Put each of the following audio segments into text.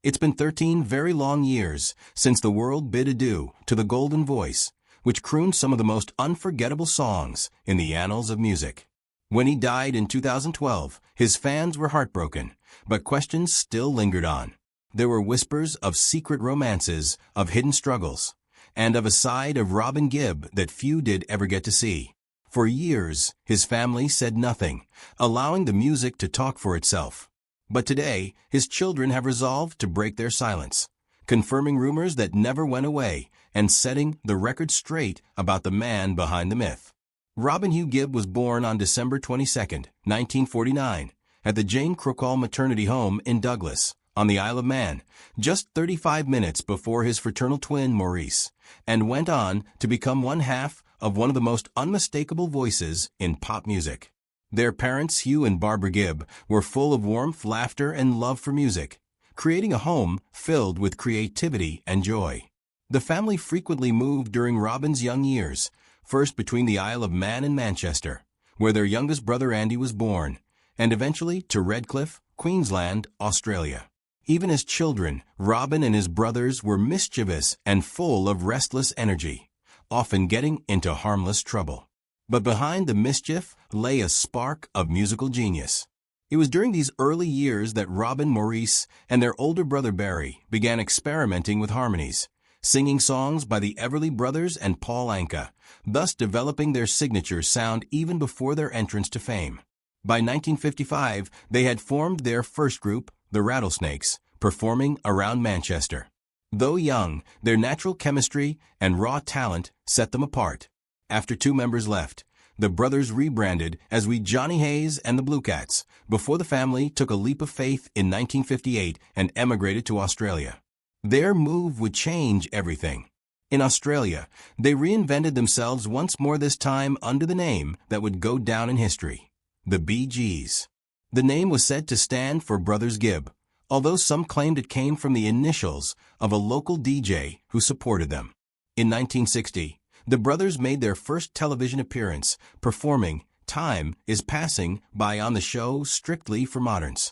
It's been 13 very long years since the world bid adieu to the golden voice, which crooned some of the most unforgettable songs in the annals of music. When he died in 2012, his fans were heartbroken, but questions still lingered on. There were whispers of secret romances, of hidden struggles, and of a side of Robin Gibb that few did ever get to see. For years, his family said nothing, allowing the music to talk for itself. But today, his children have resolved to break their silence, confirming rumors that never went away and setting the record straight about the man behind the myth. Robin Hugh Gibb was born on December 22, 1949, at the Jane Crookall Maternity Home in Douglas, on the Isle of Man, just 35 minutes before his fraternal twin Maurice, and went on to become one half of one of the most unmistakable voices in pop music. Their parents, Hugh and Barbara Gibb, were full of warmth, laughter, and love for music, creating a home filled with creativity and joy. The family frequently moved during Robin's young years, first between the Isle of Man and Manchester, where their youngest brother Andy was born, and eventually to Redcliffe, Queensland, Australia. Even as children, Robin and his brothers were mischievous and full of restless energy, often getting into harmless trouble. But behind the mischief lay a spark of musical genius. It was during these early years that Robin, Maurice, and their older brother Barry began experimenting with harmonies, singing songs by the Everly Brothers and Paul Anka, thus developing their signature sound even before their entrance to fame. By 1955, they had formed their first group, the Rattlesnakes, performing around Manchester. Though young, their natural chemistry and raw talent set them apart. After two members left, the brothers rebranded as We Johnny Hayes and the Blue Cats, before the family took a leap of faith in 1958 and emigrated to Australia. Their move would change everything. In Australia, they reinvented themselves once more, this time under the name that would go down in history, the Bee Gees. The name was said to stand for Brothers Gibb, although some claimed it came from the initials of a local DJ who supported them. In 1960, the brothers made their first television appearance, performing Time is Passing By on the show Strictly for Moderns.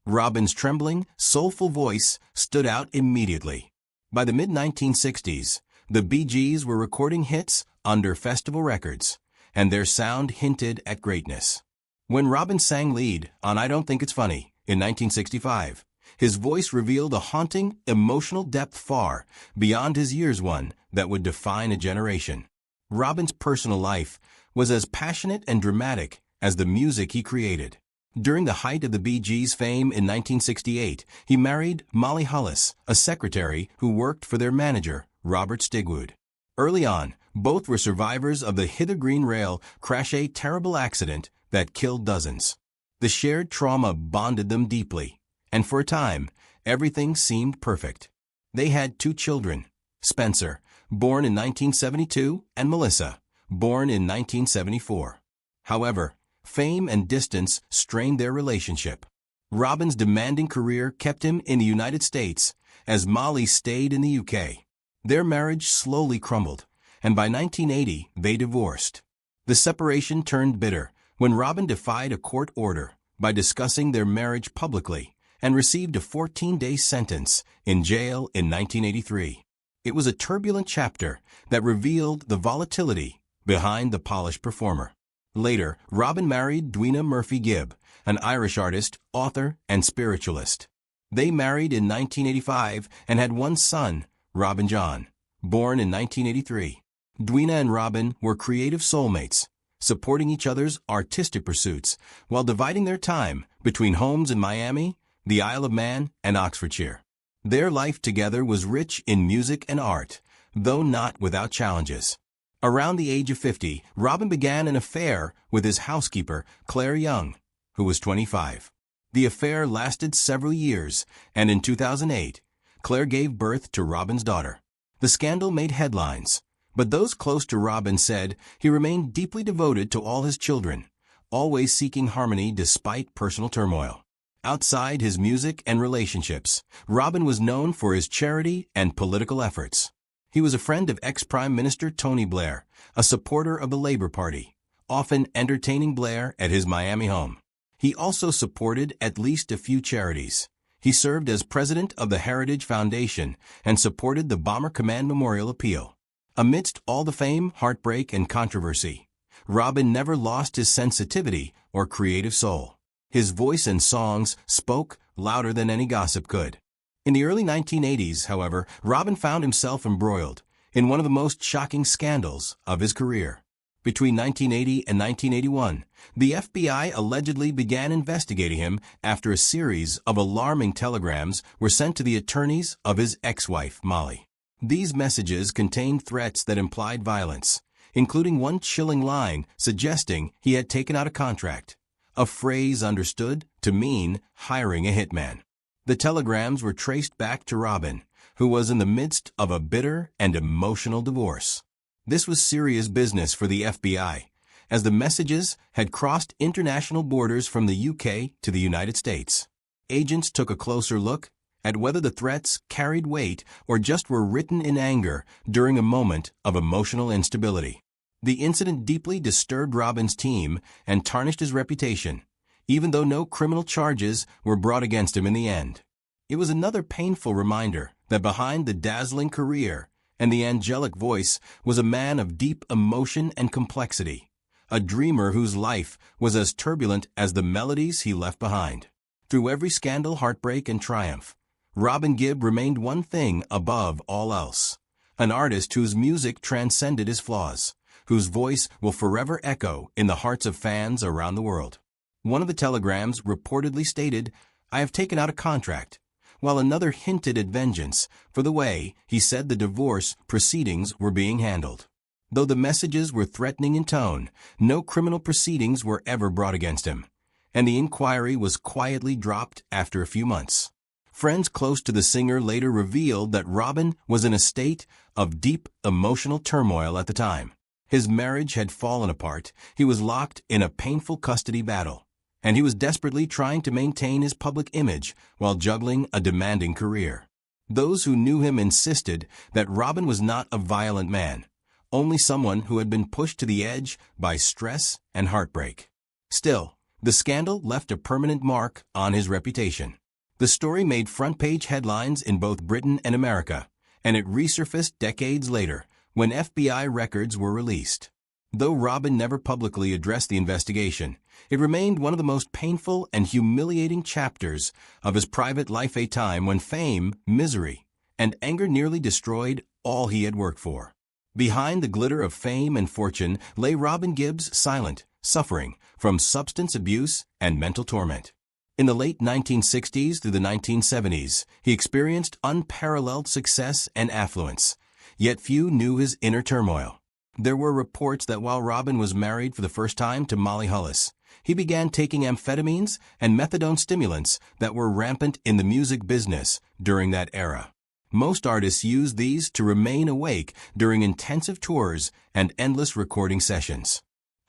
Robin's trembling, soulful voice stood out immediately. By the mid-1960s, the Bee Gees were recording hits under Festival Records, and their sound hinted at greatness. When Robin sang lead on I Don't Think It's Funny in 1965, his voice revealed a haunting, emotional depth far beyond his years, one that would define a generation. Robin's personal life was as passionate and dramatic as the music he created. During the height of the Bee Gees' fame in 1968, he married Molly Hullis, a secretary who worked for their manager, Robert Stigwood. Early on, both were survivors of the Hither Green Rail crash, a terrible accident that killed dozens. The shared trauma bonded them deeply, and for a time, everything seemed perfect. They had two children, Spencer, born in 1972, and Melissa, born in 1974. However, fame and distance strained their relationship. Robin's demanding career kept him in the United States, as Molly stayed in the UK. Their marriage slowly crumbled, and by 1980, they divorced. The separation turned bitter when Robin defied a court order by discussing their marriage publicly and received a 14-day sentence in jail in 1983. It was a turbulent chapter that revealed the volatility behind the polished performer. Later, Robin married Dwina Murphy Gibb, an Irish artist, author, and spiritualist. They married in 1985 and had one son, Robin John, born in 1983. Dwina and Robin were creative soulmates, supporting each other's artistic pursuits while dividing their time between homes in Miami, the Isle of Man, and Oxfordshire. Their life together was rich in music and art, though not without challenges. Around the age of 50, Robin began an affair with his housekeeper, Claire Young, who was 25. The affair lasted several years, and in 2008, Claire gave birth to Robin's daughter. The scandal made headlines, but those close to Robin said he remained deeply devoted to all his children, always seeking harmony despite personal turmoil. Outside his music and relationships, Robin was known for his charity and political efforts. He was a friend of ex-Prime Minister Tony Blair, a supporter of the Labour Party, often entertaining Blair at his Miami home. He also supported at least a few charities. He served as president of the Heritage Foundation and supported the Bomber Command Memorial Appeal. Amidst all the fame, heartbreak, and controversy, Robin never lost his sensitivity or creative soul. His voice and songs spoke louder than any gossip could. In the early 1980s, however, Robin found himself embroiled in one of the most shocking scandals of his career. Between 1980 and 1981, the FBI allegedly began investigating him after a series of alarming telegrams were sent to the attorneys of his ex-wife, Molly. These messages contained threats that implied violence, including one chilling line suggesting he had taken out a contract, a phrase understood to mean hiring a hitman. The telegrams were traced back to Robin, who was in the midst of a bitter and emotional divorce. This was serious business for the FBI, as the messages had crossed international borders from the UK to the United States. Agents took a closer look at whether the threats carried weight or just were written in anger during a moment of emotional instability. The incident deeply disturbed Robin's team and tarnished his reputation, even though no criminal charges were brought against him in the end. It was another painful reminder that behind the dazzling career and the angelic voice was a man of deep emotion and complexity, a dreamer whose life was as turbulent as the melodies he left behind. Through every scandal, heartbreak, and triumph, Robin Gibb remained one thing above all else: an artist whose music transcended his flaws, whose voice will forever echo in the hearts of fans around the world. One of the telegrams reportedly stated, "I have taken out a contract," while another hinted at vengeance for the way he said the divorce proceedings were being handled. Though the messages were threatening in tone, no criminal proceedings were ever brought against him, and the inquiry was quietly dropped after a few months. Friends close to the singer later revealed that Robin was in a state of deep emotional turmoil at the time. His marriage had fallen apart, he was locked in a painful custody battle, and he was desperately trying to maintain his public image while juggling a demanding career. Those who knew him insisted that Robin was not a violent man, only someone who had been pushed to the edge by stress and heartbreak. Still, the scandal left a permanent mark on his reputation. The story made front-page headlines in both Britain and America, and it resurfaced decades later when FBI records were released. Though Robin never publicly addressed the investigation, it remained one of the most painful and humiliating chapters of his private life, a time when fame, misery, and anger nearly destroyed all he had worked for. Behind the glitter of fame and fortune lay Robin Gibb's silent suffering from substance abuse and mental torment. In the late 1960s through the 1970s, he experienced unparalleled success and affluence, yet few knew his inner turmoil. There were reports that while Robin was married for the first time to Molly Hullis, he began taking amphetamines and methadone stimulants that were rampant in the music business during that era. Most artists used these to remain awake during intensive tours and endless recording sessions.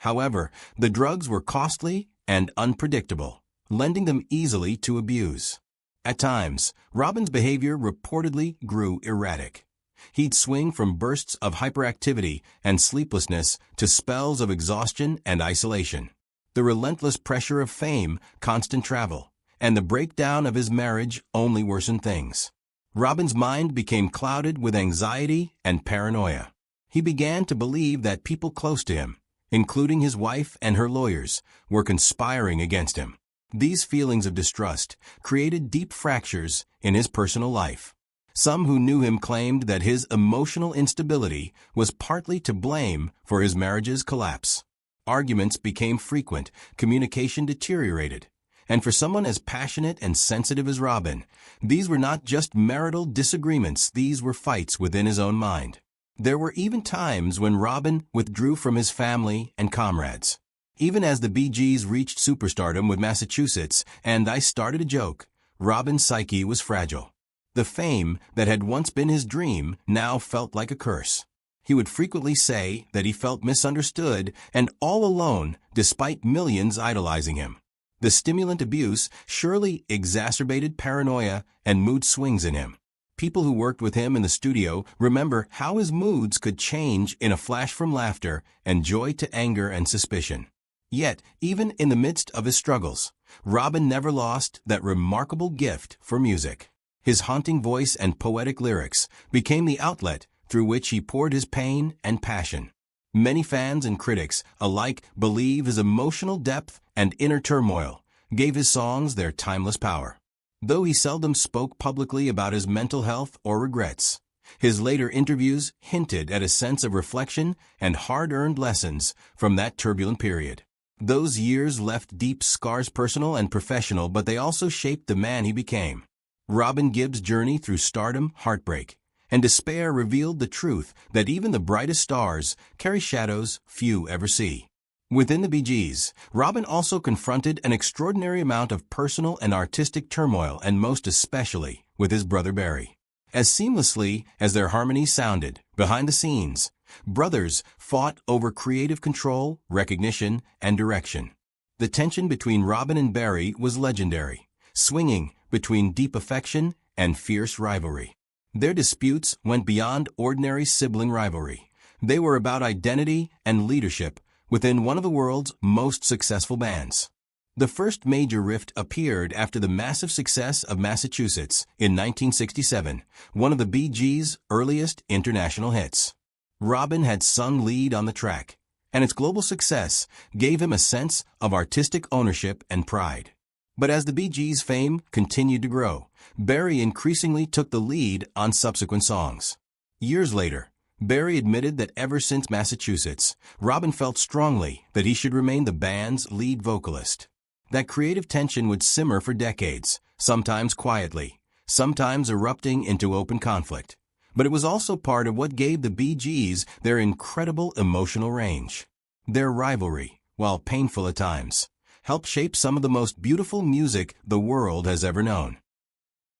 However, the drugs were costly and unpredictable, lending them easily to abuse. At times, Robin's behavior reportedly grew erratic. He'd swing from bursts of hyperactivity and sleeplessness to spells of exhaustion and isolation. The relentless pressure of fame, constant travel, and the breakdown of his marriage only worsened things. Robin's mind became clouded with anxiety and paranoia. He began to believe that people close to him, including his wife and her lawyers, were conspiring against him. These feelings of distrust created deep fractures in his personal life. Some who knew him claimed that his emotional instability was partly to blame for his marriage's collapse. Arguments became frequent, communication deteriorated, and for someone as passionate and sensitive as Robin, these were not just marital disagreements, these were fights within his own mind. There were even times when Robin withdrew from his family and comrades. Even as the Bee Gees reached superstardom with Massachusetts and I Started a Joke, Robin's psyche was fragile. The fame that had once been his dream now felt like a curse. He would frequently say that he felt misunderstood and all alone despite millions idolizing him. The stimulant abuse surely exacerbated paranoia and mood swings in him. People who worked with him in the studio remember how his moods could change in a flash from laughter and joy to anger and suspicion. Yet, even in the midst of his struggles, Robin never lost that remarkable gift for music. His haunting voice and poetic lyrics became the outlet through which he poured his pain and passion. Many fans and critics alike believe his emotional depth and inner turmoil gave his songs their timeless power. Though he seldom spoke publicly about his mental health or regrets, his later interviews hinted at a sense of reflection and hard-earned lessons from that turbulent period. Those years left deep scars, personal and professional, but they also shaped the man he became. Robin Gibb's journey through stardom, heartbreak, and despair revealed the truth that even the brightest stars carry shadows few ever see. Within the Bee Gees, Robin also confronted an extraordinary amount of personal and artistic turmoil, and most especially with his brother Barry. As seamlessly as their harmonies sounded, behind the scenes, brothers fought over creative control, recognition, and direction. The tension between Robin and Barry was legendary, swinging between deep affection and fierce rivalry. Their disputes went beyond ordinary sibling rivalry. They were about identity and leadership within one of the world's most successful bands. The first major rift appeared after the massive success of Massachusetts in 1967, one of the Bee Gees' earliest international hits. Robin had sung lead on the track, and its global success gave him a sense of artistic ownership and pride. But as the Bee Gees' fame continued to grow, Barry increasingly took the lead on subsequent songs. Years later, Barry admitted that ever since Massachusetts, Robin felt strongly that he should remain the band's lead vocalist. That creative tension would simmer for decades, sometimes quietly, sometimes erupting into open conflict. But it was also part of what gave the Bee Gees their incredible emotional range. Their rivalry, while painful at times, helped shape some of the most beautiful music the world has ever known.